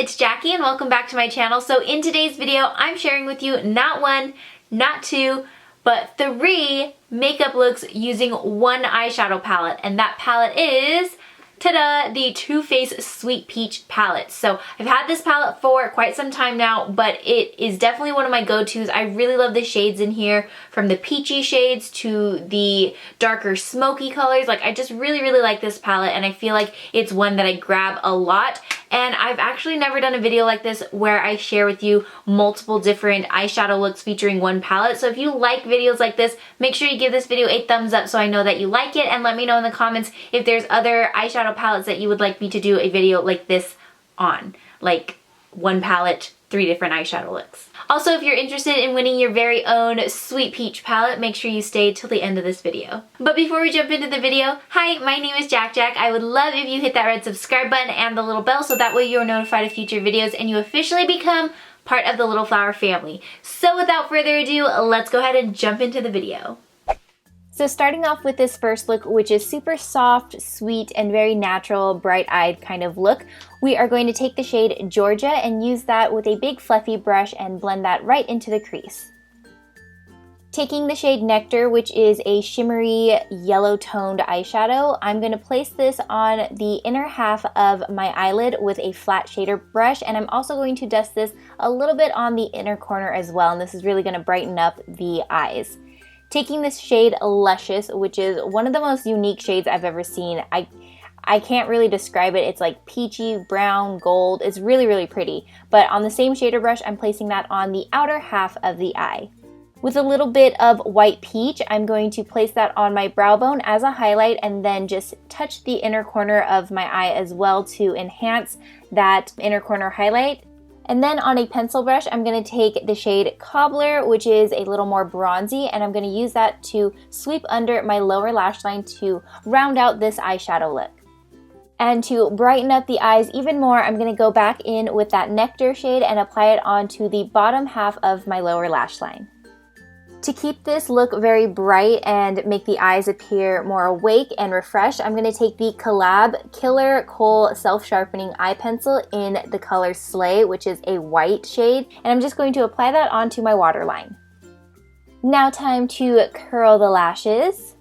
it's Jackie and welcome back to my channel. So in today's video, I'm sharing with you not one, not two, but 3 makeup looks using one eyeshadow palette. And that palette is, ta-da, the Too Faced Sweet Peach palette. So I've had this palette for quite some time now, but it is definitely one of my go-tos. I really love the shades in here, from the peachy shades to the darker smoky colors. Like, I just really like this palette, and I feel like it's one that I grab a lot. And I've actually never done a video like this where I share with you multiple different eyeshadow looks featuring one palette. So if you like videos like this, make sure you give this video a thumbs up so I know that you like it, and let me know in the comments if there's other eyeshadow palettes that you would like me to do a video like this on. Like, one palette, 3 different eyeshadow looks. Also, if you're interested in winning your very own Sweet Peach palette, make sure you stay till the end of this video. But before we jump into the video, hi, my name is JaaackJack. I would love if you hit that red subscribe button and the little bell so that way you're notified of future videos and you officially become part of the Little Flower family. So without further ado, let's go ahead and jump into the video. So starting off with this first look, which is super soft, sweet, and very natural, bright-eyed kind of look, we are going to take the shade Georgia and use that with a big fluffy brush and blend that right into the crease. Taking the shade Nectar, which is a shimmery yellow-toned eyeshadow, I'm going to place this on the inner half of my eyelid with a flat shader brush, and I'm also going to dust this a little bit on the inner corner as well, and this is really going to brighten up the eyes. Taking this shade Luscious, which is one of the most unique shades I've ever seen. I can't really describe it. It's like peachy, brown, gold. It's really pretty. But on the same shader brush, I'm placing that on the outer half of the eye. With a little bit of White Peach, I'm going to place that on my brow bone as a highlight and then just touch the inner corner of my eye as well to enhance that inner corner highlight. And then on a pencil brush, I'm going to take the shade Cobbler, which is a little more bronzy, and I'm going to use that to sweep under my lower lash line to round out this eyeshadow look. And to brighten up the eyes even more, I'm going to go back in with that Nectar shade and apply it onto the bottom half of my lower lash line. To keep this look very bright and make the eyes appear more awake and refreshed, I'm going to take the Collab Killer Kohl Self-Sharpening Eye Pencil in the color Slay, which is a white shade, and I'm just going to apply that onto my waterline. Now time to curl the lashes.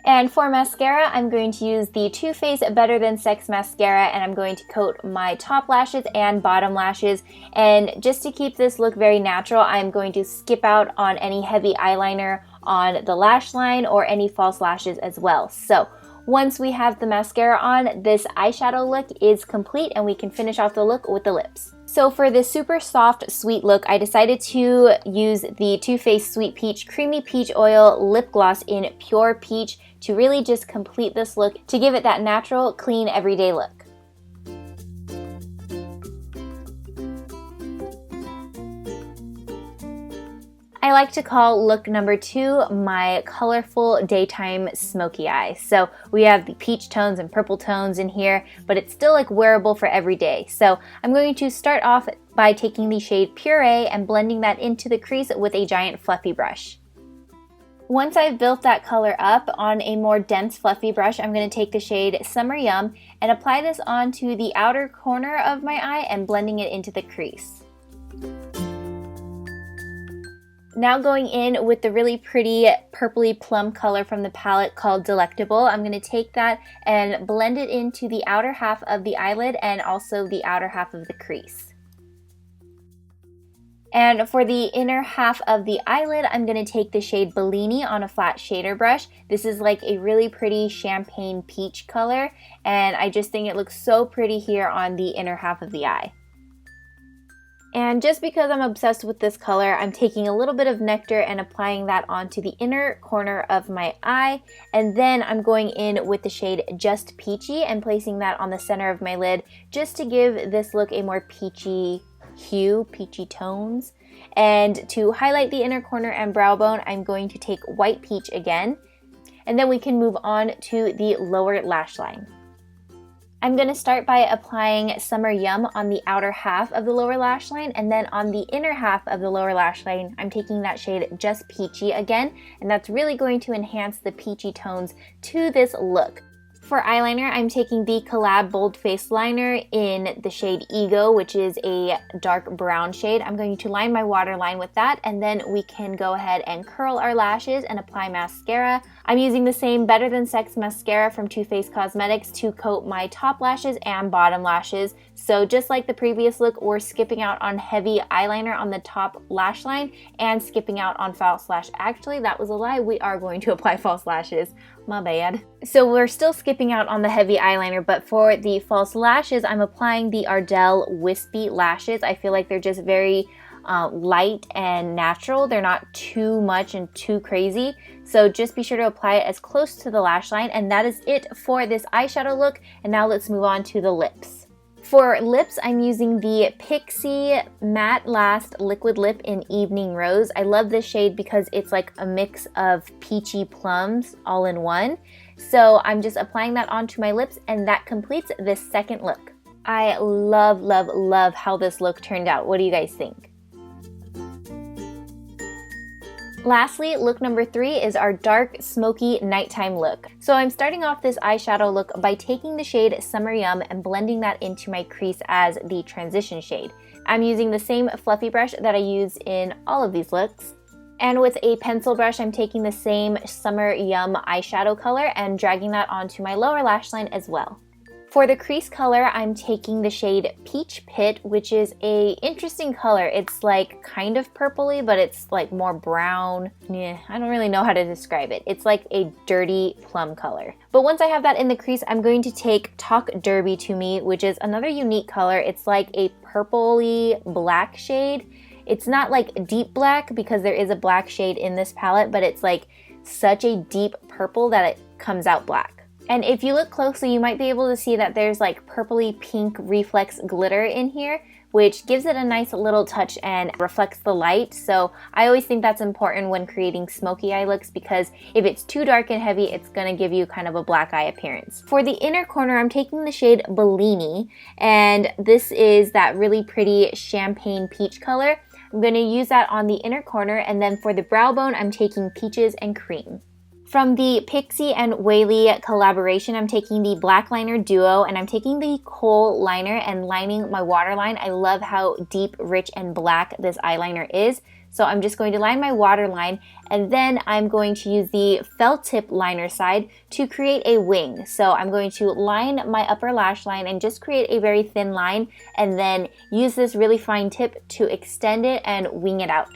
And for mascara, I'm going to use the Too Faced Better Than Sex mascara, and I'm going to coat my top lashes and bottom lashes. And just to keep this look very natural, I'm going to skip out on any heavy eyeliner on the lash line or any false lashes as well. So once we have the mascara on, this eyeshadow look is complete and we can finish off the look with the lips. So for this super soft, sweet look, I decided to use the Too Faced Sweet Peach Creamy Peach Oil Lip Gloss in Pure Peach to really just complete this look, to give it that natural, clean, everyday look. I like to call look number 2 my colorful daytime smoky eye. So we have the peach tones and purple tones in here, but it's still like wearable for every day. So I'm going to start off by taking the shade Puree and blending that into the crease with a giant fluffy brush. Once I've built that color up on a more dense fluffy brush, I'm going to take the shade Summer Yum and apply this onto the outer corner of my eye and blending it into the crease. Now going in with the really pretty purpley plum color from the palette called Delectable, I'm going to take that and blend it into the outer half of the eyelid and also the outer half of the crease. And for the inner half of the eyelid, I'm going to take the shade Bellini on a flat shader brush. This is like a really pretty champagne peach color, and I just think it looks so pretty here on the inner half of the eye. And just because I'm obsessed with this color, I'm taking a little bit of Nectar and applying that onto the inner corner of my eye. And then I'm going in with the shade Just Peachy and placing that on the center of my lid just to give this look a more peachy hue, peachy tones. And to highlight the inner corner and brow bone, I'm going to take White Peach again. And then we can move on to the lower lash line. I'm going to start by applying Summer Yum on the outer half of the lower lash line, and then on the inner half of the lower lash line, I'm taking that shade Just Peachy again, and that's really going to enhance the peachy tones to this look. For eyeliner, I'm taking the Collab Bold Face Liner in the shade Ego, which is a dark brown shade. I'm going to line my waterline with that, and then we can go ahead and curl our lashes and apply mascara. I'm using the same Better Than Sex mascara from Too Faced Cosmetics to coat my top lashes and bottom lashes. So just like the previous look, we're skipping out on heavy eyeliner on the top lash line and skipping out on false lash. Actually, that was a lie. We are going to apply false lashes. My bad. So we're still skipping out on the heavy eyeliner, but for the false lashes, I'm applying the Ardell Wispy Lashes. I feel like they're just very light and natural. They're not too much and too crazy. So just be sure to apply it as close to the lash line, and that is it for this eyeshadow look. And now let's move on to the lips. For lips, I'm using the Pixi Matte Last Liquid Lip in Evening Rose. I love this shade because it's like a mix of peachy plums all in one. So I'm just applying that onto my lips, and that completes this second look. I love, love, love how this look turned out. What do you guys think? Lastly, look number 3 is our dark, smoky nighttime look. So I'm starting off this eyeshadow look by taking the shade Summer Yum and blending that into my crease as the transition shade. I'm using the same fluffy brush that I use in all of these looks. And with a pencil brush, I'm taking the same Summer Yum eyeshadow color and dragging that onto my lower lash line as well. For the crease color, I'm taking the shade Peach Pit, which is a interesting color. It's like kind of purpley, but it's like more brown. Yeah, I don't really know how to describe it. It's like a dirty plum color. But once I have that in the crease, I'm going to take Talk Derby to Me, which is another unique color. It's like a purpley black shade. It's not like deep black because there is a black shade in this palette, but it's like such a deep purple that it comes out black. And if you look closely, you might be able to see that there's like purpley pink reflex glitter in here, which gives it a nice little touch and reflects the light. So I always think that's important when creating smoky eye looks, because if it's too dark and heavy, it's gonna give you kind of a black eye appearance. For the inner corner, I'm taking the shade Bellini, and this is that really pretty champagne peach color. I'm gonna use that on the inner corner, and then for the brow bone, I'm taking Peaches and Cream. From the Pixi and Whaley collaboration, I'm taking the Black Liner Duo, and I'm taking the Kohl liner and lining my waterline. I love how deep, rich, and black this eyeliner is. So I'm just going to line my waterline, and then I'm going to use the felt tip liner side to create a wing. So I'm going to line my upper lash line and just create a very thin line, and then use this really fine tip to extend it and wing it out.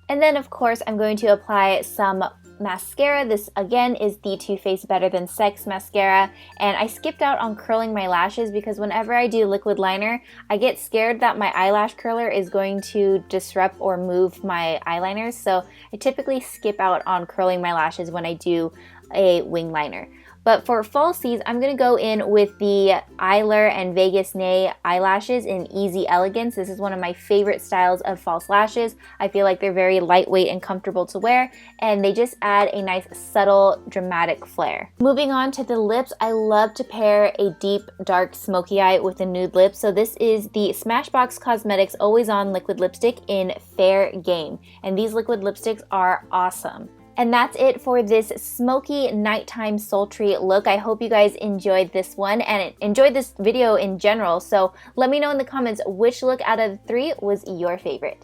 And then of course I'm going to apply some mascara. This again is the Too Faced Better Than Sex mascara, and I skipped out on curling my lashes because whenever I do liquid liner, I get scared that my eyelash curler is going to disrupt or move my eyeliners, so I typically skip out on curling my lashes when I do a wing liner. But for falsies, I'm going to go in with the Eyeler and Vegas Nay eyelashes in Easy Elegance. This is one of my favorite styles of false lashes. I feel like they're very lightweight and comfortable to wear, and they just add a nice subtle dramatic flair. Moving on to the lips, I love to pair a deep dark smoky eye with a nude lip. So this is the Smashbox Cosmetics Always On Liquid Lipstick in Fair Game, and these liquid lipsticks are awesome. And that's it for this smoky nighttime sultry look. I hope you guys enjoyed this one and enjoyed this video in general. So let me know in the comments which look out of the 3 was your favorite.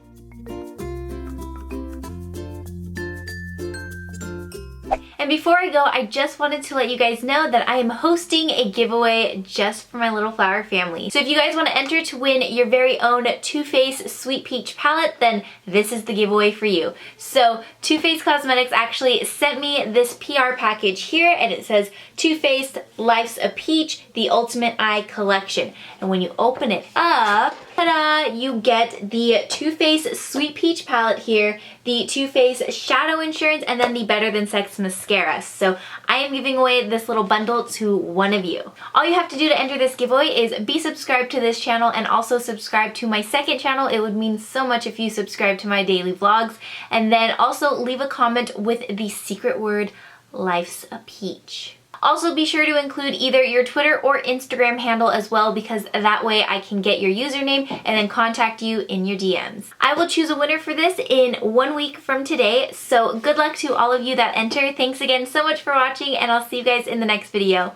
And before I go, I just wanted to let you guys know that I am hosting a giveaway just for my little flower family. So if you guys want to enter to win your very own Too Faced Sweet Peach palette, then this is the giveaway for you. So Too Faced Cosmetics actually sent me this PR package here, and it says Too Faced Life's a Peach, the Ultimate Eye Collection. And when you open it up, ta-da, you get the Too Faced Sweet Peach palette here, the Too Faced Shadow Insurance, and then the Better Than Sex mascara. So I am giving away this little bundle to one of you. All you have to do to enter this giveaway is be subscribed to this channel and also subscribe to my second channel. It would mean so much if you subscribe to my daily vlogs. And then also leave a comment with the secret word, Life's a Peach. Also be sure to include either your Twitter or Instagram handle as well, because that way I can get your username and then contact you in your DMs. I will choose a winner for this in 1 week from today, so good luck to all of you that enter. Thanks again so much for watching, and I'll see you guys in the next video.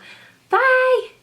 Bye!